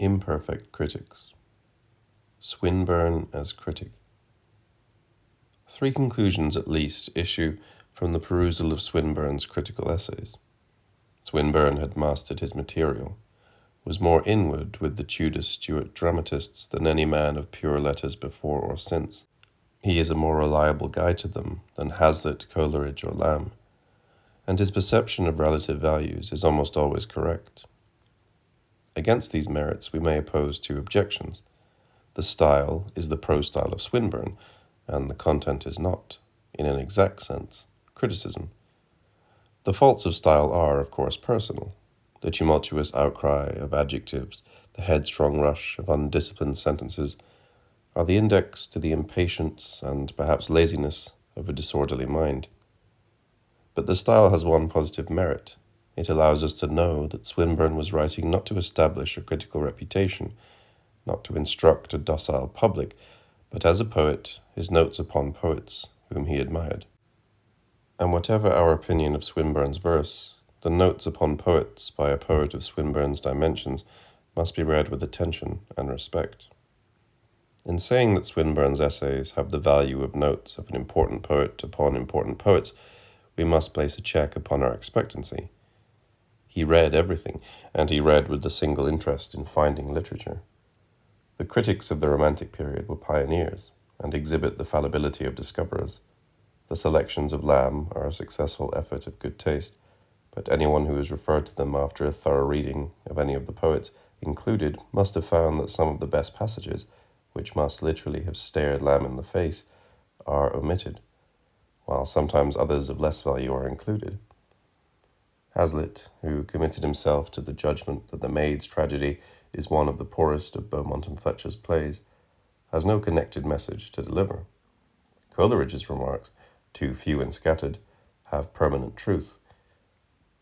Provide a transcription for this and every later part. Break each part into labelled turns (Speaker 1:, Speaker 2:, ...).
Speaker 1: Imperfect critics. Swinburne as critic. 3 conclusions at least issue from the perusal of Swinburne's critical essays. Swinburne had mastered his material, was more inward with the Tudor Stuart dramatists than any man of pure letters before or since. He is a more reliable guide to them than Hazlitt, Coleridge, or Lamb, and his perception of relative values is almost always correct. Against these merits we may oppose 2 objections. The style is the prose style of Swinburne, and the content is not, in an exact sense, criticism. The faults of style are, of course, personal. The tumultuous outcry of adjectives, the headstrong rush of undisciplined sentences, are the index to the impatience and perhaps laziness of a disorderly mind. But the style has one positive merit. It allows us to know that Swinburne was writing not to establish a critical reputation, not to instruct a docile public, but as a poet, his notes upon poets whom he admired. And whatever our opinion of Swinburne's verse, the notes upon poets by a poet of Swinburne's dimensions must be read with attention and respect. In saying that Swinburne's essays have the value of notes of an important poet upon important poets, we must place a check upon our expectancy. He read everything, and he read with the single interest in finding literature. The critics of the Romantic period were pioneers, and exhibit the fallibility of discoverers. The selections of Lamb are a successful effort of good taste, but anyone who has referred to them after a thorough reading of any of the poets included must have found that some of the best passages, which must literally have stared Lamb in the face, are omitted, while sometimes others of less value are included. Hazlitt, who committed himself to the judgment that the Maid's Tragedy is one of the poorest of Beaumont and Fletcher's plays, has no connected message to deliver. Coleridge's remarks, too few and scattered, have permanent truth,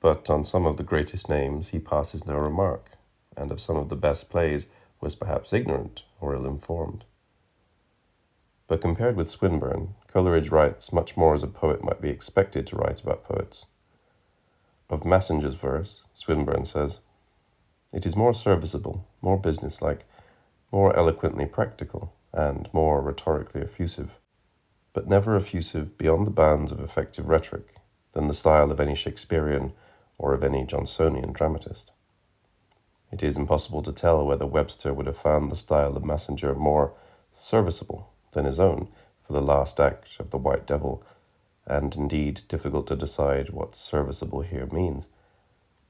Speaker 1: but on some of the greatest names he passes no remark, and of some of the best plays was perhaps ignorant or ill-informed. But compared with Swinburne, Coleridge writes much more as a poet might be expected to write about poets. Of Massinger's verse, Swinburne says, "It is more serviceable, more businesslike, more eloquently practical, and more rhetorically effusive, but never effusive beyond the bounds of effective rhetoric, than the style of any Shakespearean or of any Jonsonian dramatist." It is impossible to tell whether Webster would have found the style of Massinger more serviceable than his own for the last act of The White Devil, and indeed difficult to decide what serviceable here means.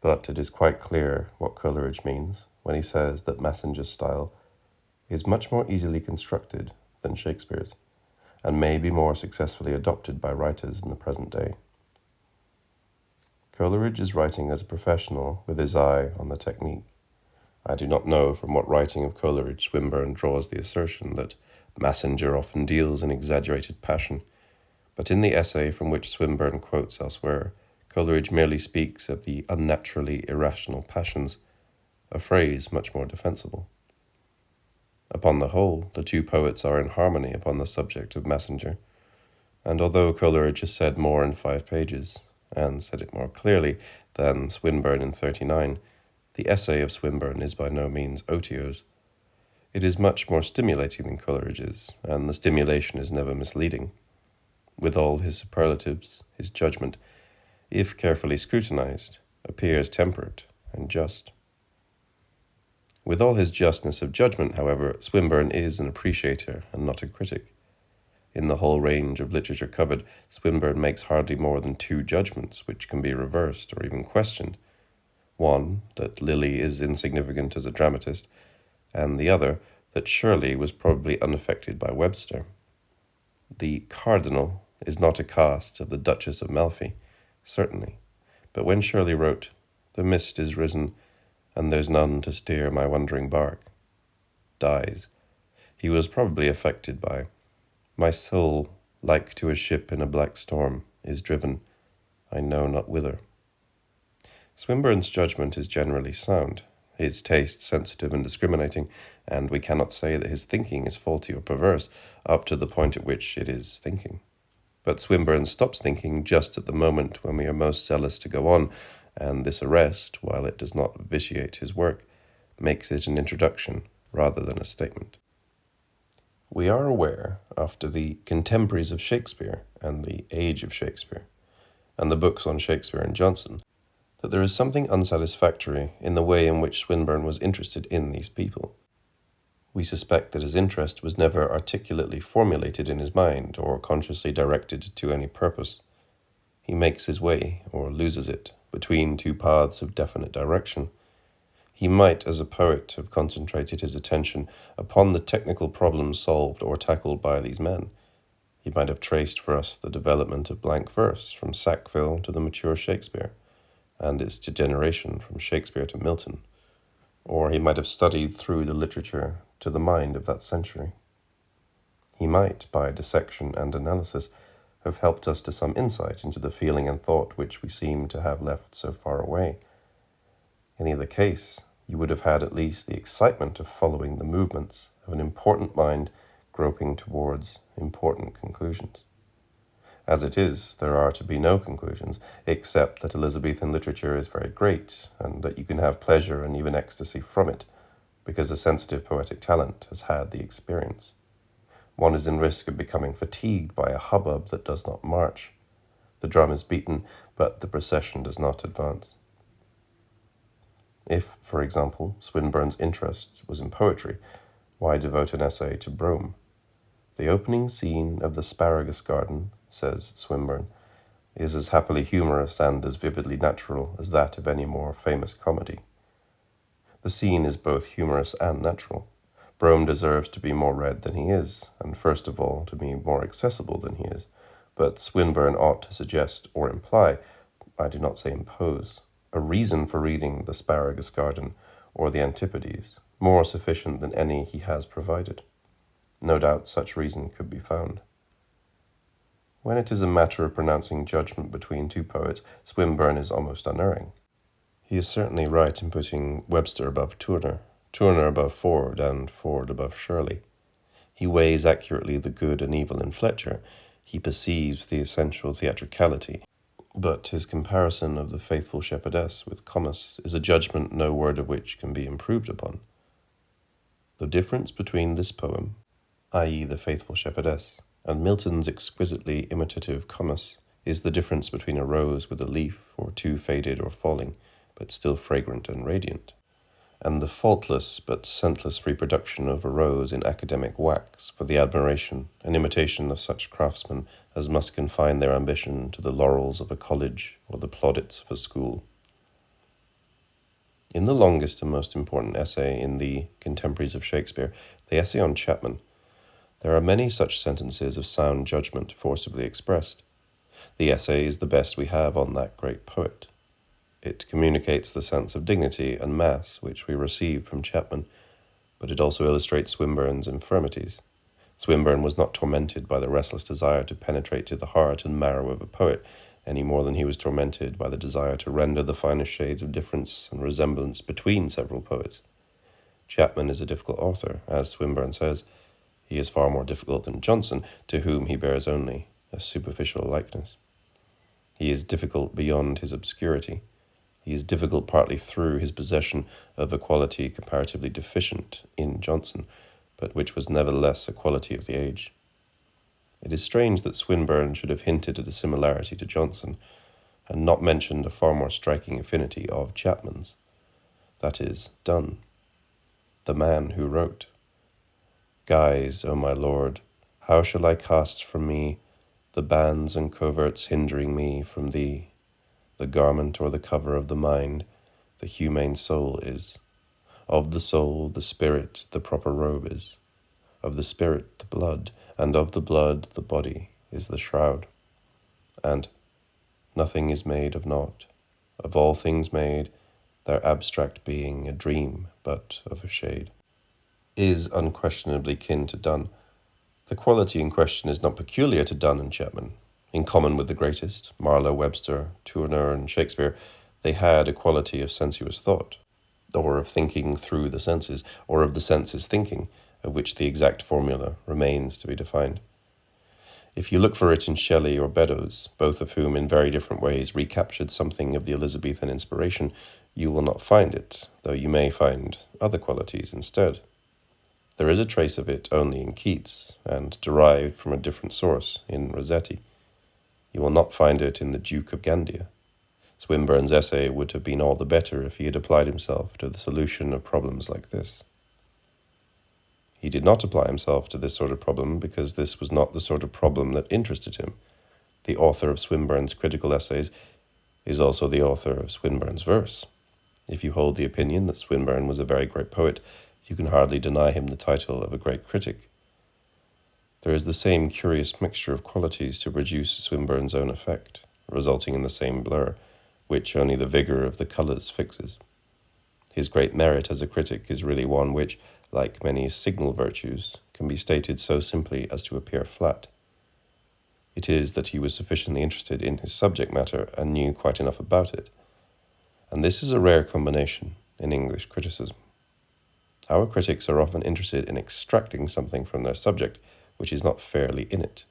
Speaker 1: But it is quite clear what Coleridge means when he says that Massinger's style is much more easily constructed than Shakespeare's, and may be more successfully adopted by writers in the present day. Coleridge is writing as a professional with his eye on the technique. I do not know from what writing of Coleridge Swinburne draws the assertion that Massinger often deals in exaggerated passion, but in the essay from which Swinburne quotes elsewhere, Coleridge merely speaks of the unnaturally irrational passions, a phrase much more defensible. Upon the whole, the 2 poets are in harmony upon the subject of Massinger, and although Coleridge has said more in 5 pages, and said it more clearly than Swinburne in 39, the essay of Swinburne is by no means otiose. It is much more stimulating than Coleridge's, and the stimulation is never misleading. With all his superlatives, his judgment, if carefully scrutinized, appears temperate and just. With all his justness of judgment, however, Swinburne is an appreciator and not a critic. In the whole range of literature covered, Swinburne makes hardly more than 2 judgments which can be reversed or even questioned. One, that Lyly is insignificant as a dramatist, and the other, that Shirley was probably unaffected by Webster. The Cardinal is not a cast of the Duchess of Malfi, certainly, but when Shirley wrote, "The mist is risen, and there's none to steer my wandering bark," dies, he was probably affected by, "My soul, like to a ship in a black storm, is driven, I know not whither." Swinburne's judgment is generally sound, his taste sensitive and discriminating, and we cannot say that his thinking is faulty or perverse up to the point at which it is thinking. But Swinburne stops thinking just at the moment when we are most zealous to go on, and this arrest, while it does not vitiate his work, makes it an introduction rather than a statement. We are aware, after the contemporaries of Shakespeare and the age of Shakespeare, and the books on Shakespeare and Jonson, that there is something unsatisfactory in the way in which Swinburne was interested in these people. We suspect that his interest was never articulately formulated in his mind or consciously directed to any purpose. He makes his way, or loses it, between two paths of definite direction. He might, as a poet, have concentrated his attention upon the technical problems solved or tackled by these men. He might have traced for us the development of blank verse from Sackville to the mature Shakespeare, and its degeneration from Shakespeare to Milton. Or he might have studied through the literature to the mind of that century. He might, by dissection and analysis, have helped us to some insight into the feeling and thought which we seem to have left so far away. In either case, you would have had at least the excitement of following the movements of an important mind groping towards important conclusions. As it is, there are to be no conclusions, except that Elizabethan literature is very great, and that you can have pleasure and even ecstasy from it, because a sensitive poetic talent has had the experience. One is in risk of becoming fatigued by a hubbub that does not march. The drum is beaten, but the procession does not advance. If, for example, Swinburne's interest was in poetry, why devote an essay to Brome? The opening scene of the Asparagus Garden, says Swinburne, is as happily humorous and as vividly natural as that of any more famous comedy. The scene is both humorous and natural. Brome deserves to be more read than he is, and first of all to be more accessible than he is, but Swinburne ought to suggest or imply, I do not say impose, a reason for reading the Asparagus Garden or the Antipodes, more sufficient than any he has provided. No doubt such reason could be found. When it is a matter of pronouncing judgment between two poets, Swinburne is almost unerring. He is certainly right in putting Webster above Tourneur, Tourneur above Ford, and Ford above Shirley. He weighs accurately the good and evil in Fletcher. He perceives the essential theatricality, but his comparison of the faithful shepherdess with Comus is a judgment no word of which can be improved upon. The difference between this poem, i.e. the faithful shepherdess, and Milton's exquisitely imitative Comus is the difference between a rose with a leaf or two faded or falling, but still fragrant and radiant, and the faultless but scentless reproduction of a rose in academic wax for the admiration and imitation of such craftsmen as must confine their ambition to the laurels of a college or the plaudits of a school. In the longest and most important essay in the Contemporaries of Shakespeare, the essay on Chapman, there are many such sentences of sound judgment forcibly expressed. The essay is the best we have on that great poet. It communicates the sense of dignity and mass which we receive from Chapman, but it also illustrates Swinburne's infirmities. Swinburne was not tormented by the restless desire to penetrate to the heart and marrow of a poet, any more than he was tormented by the desire to render the finest shades of difference and resemblance between several poets. Chapman is a difficult author, as Swinburne says. He is far more difficult than Jonson, to whom he bears only a superficial likeness. He is difficult beyond his obscurity. He is difficult partly through his possession of a quality comparatively deficient in Jonson, but which was nevertheless a quality of the age. It is strange that Swinburne should have hinted at a similarity to Jonson, and not mentioned a far more striking affinity of Chapman's. That is, Donne, the man who wrote, "Guise, O my lord, how shall I cast from me the bands and coverts hindering me from thee? The garment or the cover of the mind, the humane soul is. Of the soul, the spirit, the proper robe is. Of the spirit, the blood, and of the blood, the body is the shroud. And nothing is made of naught. Of all things made, their abstract being a dream but of a shade," is unquestionably kin to Donne. The quality in question is not peculiar to Donne and Chapman. In common with the greatest, Marlowe, Webster, Tourneur, and Shakespeare, they had a quality of sensuous thought, or of thinking through the senses, or of the senses thinking, of which the exact formula remains to be defined. If you look for it in Shelley or Beddoes, both of whom in very different ways recaptured something of the Elizabethan inspiration, you will not find it, though you may find other qualities instead. There is a trace of it only in Keats, and derived from a different source in Rossetti. You will not find it in the Duke of Gandia. Swinburne's essay would have been all the better if he had applied himself to the solution of problems like this. He did not apply himself to this sort of problem because this was not the sort of problem that interested him. The author of Swinburne's critical essays is also the author of Swinburne's verse. If you hold the opinion that Swinburne was a very great poet, you can hardly deny him the title of a great critic. There is the same curious mixture of qualities to produce Swinburne's own effect, resulting in the same blur, which only the vigour of the colours fixes. His great merit as a critic is really one which, like many signal virtues, can be stated so simply as to appear flat. It is that he was sufficiently interested in his subject matter and knew quite enough about it. And this is a rare combination in English criticism. Our critics are often interested in extracting something from their subject which is not fairly in it.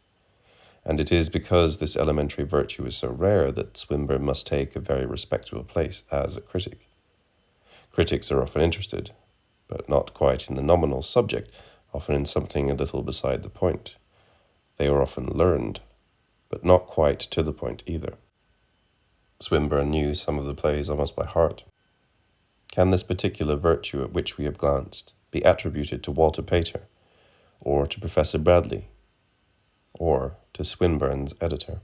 Speaker 1: And it is because this elementary virtue is so rare that Swinburne must take a very respectable place as a critic. Critics are often interested, but not quite in the nominal subject, often in something a little beside the point. They are often learned, but not quite to the point either. Swinburne knew some of the plays almost by heart. Can this particular virtue at which we have glanced be attributed to Walter Pater, or to Professor Bradley, or to Swinburne's editor?